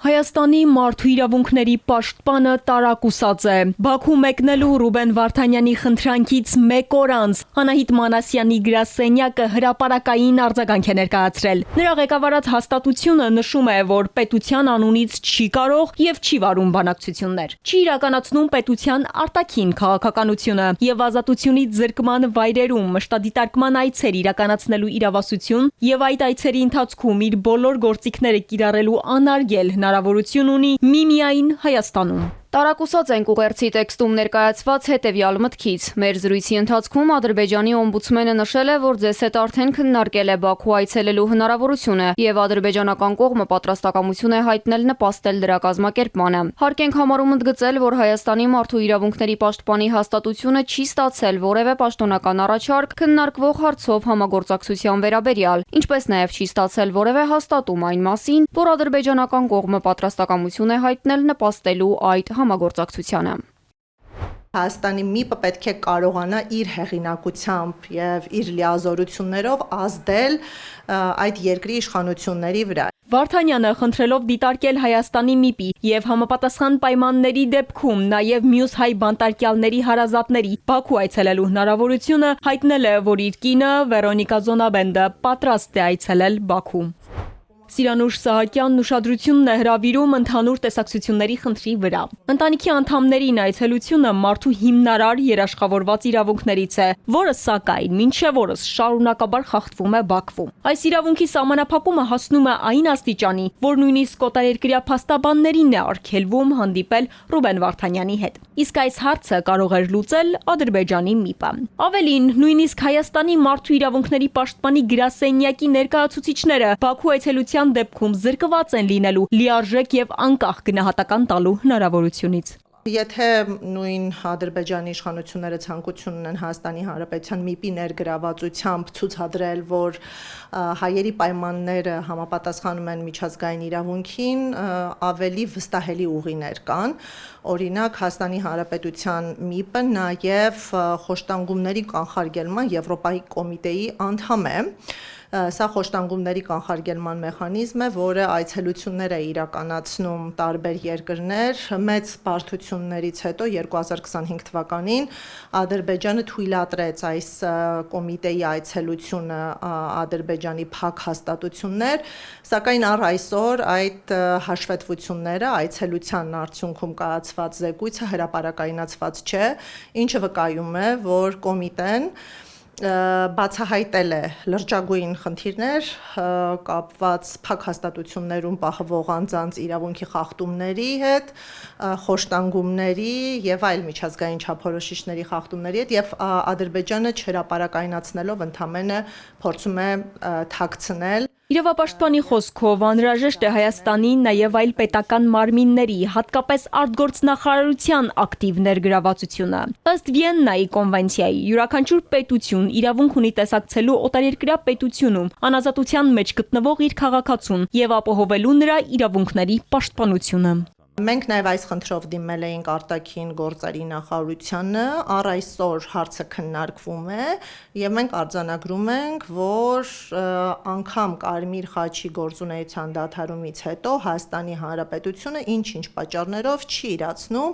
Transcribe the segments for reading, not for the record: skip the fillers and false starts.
Հայաստանի մարդու իրավունքների պաշտպանը տարակուսած է։ Բաքու մեկնելու Ռուբեն Վարդանյանի խնդրանքից մեկ օր անց Անահիտ Մանասյանի գրասենյակը հրապարակային արձագանք է ներկայացրել։ Նրա ղեկավարած հաստատությունը նշում է, որ պետության անունից չի կարող եւ չի վարում բանակցություններ։ Չի իրականացնում պետության արտաքին քաղաքականությունը եւ ազատությունից զրկման վայրերում մշտադիտարկման այցեր իրականացնելու իրավասություն եւ այդ այցերի ընթացքում իր բոլոր գործիքները կիրառելու անարգել հնարավորություն ունի միմիայն Հայաստանում։ Տարակուսած ենք ուղերձի տեքստում ներկայացված հետևյալ մտքից։ Մեր զրույցի ընթացքում Ադրբեջանի օմբուդսմենը նշել է, որ ձեզ հետ արդեն քննարկել է Բաքու այցելելու հնարավորությունը եւ ադրբեջանական կողմը պատրաստակամություն է հայտնել նպաստել դրա կազմակերպմանը։ Հարկ ենք համարում ընդգծել, որ Հայաստանի մարդու իրավունքների պաշտպանի հաստատությունը չի ստացել որևէ պաշտոնական առաջարկ քննարկվող հարցով համագործակցության վերաբերյալ, ինչպես նաեւ չի ստացել որևէ հաստատում այն մասին, որ ադրբեջանական կողմը պատրաստակամություն է հայտնել նպաստելու այդ համագործակցությանը։ Հայաստանի ՄԻՊ-ը պետք է կարողանա իր հեղինակությամբ եւ իր լիազորություններով ազդել այդ երկրի իշխանությունների վրա։ Վարդանյանը խնդրելով դիտարկել Հայաստանի ՄԻՊ-ի եւ համապատասխան պայմանների դեպքում նաեւ մյուս հայ բանտարկյալների հարազատների Բաքու այցելելու հնարավորությունը հայտնել է, որ իր կինը Վերոնիկա Զոնաբենդը պատրաստ է այցելել Բաքու։ Սիրանուշ Սահակյանն ուշադրությունն է հրավիրում ընդհանուր տեսակցությունների խնդրի վրա։ Ընտանիքի անդամներին այցելությունը մարդու հիմնարար երաշխավորված իրավունքներից է, որը սակայն մինչև օրս շարունակաբար խախտվում է Բաքվում։ Այս իրավունքի սահմանափակումը հասնում է այն աստիճանի, որ նույնիսկ օտարերկրյա փաստաբաններին է արգելվում հանդիպել Ռուբեն Վարդանյանի հետ։ Իսկ այս հարցը կարող էր լուծել Ադրբեջանի ՄԻՊ-ը։ Ավելին, նույնիսկ Հայաստանի մարդու իրավունքների պաշտպանի գրասենյակի ներկայացուցիչները Բաքու այցելության դեպքում զրկված են լինելու լիարժեք եւ անկախ գնահատական տալու հնարավորությունից։ Եթե նույն Ադրբեջանի իշխանությունները ցանկություն ունեն Հայաստանի Հանրապետության ՄԻՊ-ի ներգրավվածությամբ ցուցադրել, որ հայերի պայմանները համապատասխանում են միջազգային իրավունքին, ավելի վստահելի ուղիներ կան։ Օրինակ Հայաստանի Հանրապետության ՄԻՊ-ը նաև խոշտանգումների կանխարգելման Եվրոպայի կոմիտեի անդամ է։ Սա խոշտանգումների կանխարգելման մեխանիզմ է, որը այցելություններ է իրականացնում տարբեր երկրներ։ Մեծ բարդություններից հետո 2025 թվականին Ադրբեջանը թույլատրեց այս կոմիտեի այցելությունը Ադրբեջանի փակ հաստատություններ, սակայն առ այսօր այդ հաշվետվությունները այցելության արդյունքում կայացված զեկույցը հրապարակայնացված չէ, ինչը վկայում է, որ կոմիտեն բացահայտել է լրջագույն խնդիրներ կապված փակ հաստատություններում պահվող անձանց իրավունքի խախտումների հետ, խոշտանգումների եւ այլ միջազգային չափորոշիչների խախտումների հետ եւ Ադրբեջանը չհրապարակայնացնելով ընդամենը փորձում է թաքցնել։ Իրավապաշտպանի խոսքով անհրաժեշտ է Հայաստանի նաև այլ պետական մարմինների, հատկապես արտգործնախարարության ակտիվ ներգրավվածությունը։ Ըստ Վիեննայի կոնվենցիայի, յուրաքանչյուր պետություն իրավունք ունի տեսակցելու օտարերկրյա պետությունում անազատության մեջ գտնվող իր քաղաքացուն եւ ապահովելու նրա իրավունքների պաշտպանությունը։ Մենք նաև այս խնդրով դիմել էինք արտաքին գործերի նախարարությանը, առ այսօր հարցը քննարկվում է եւ մենք արձանագրում ենք, որ անգամ Կարմիր խաչի գործունեության դադարումից հետո Հայաստանի Հանրապետությունը ինչ-ինչ պատճառներով չի իրացնում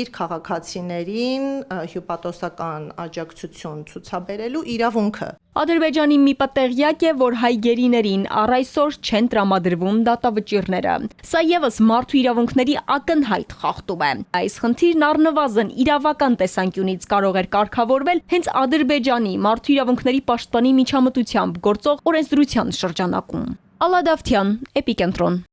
իր քաղաքացիներին հյուպատոսական աջակցություն ցուցաբերելու իրավունքը։ Ադրբեջանի ՄԻՊ-ը տեղյակ է, որ հայ գերիներին առ այսօր չեն տրամադրվում դատավճիռները։ Սա եւս մարդու իրավունքների ակնհայտ խախտում է։ Այս խնդիրն առնվազն իրավական տեսանկյունից կարող էր կարգավորվել հենց Ադրբեջանի մարդու իրավունքների պաշտպանի միջամտությամբ գործող օրենսդրության շրջանակում։ Ալադավթյան, Էպիկենտրոն։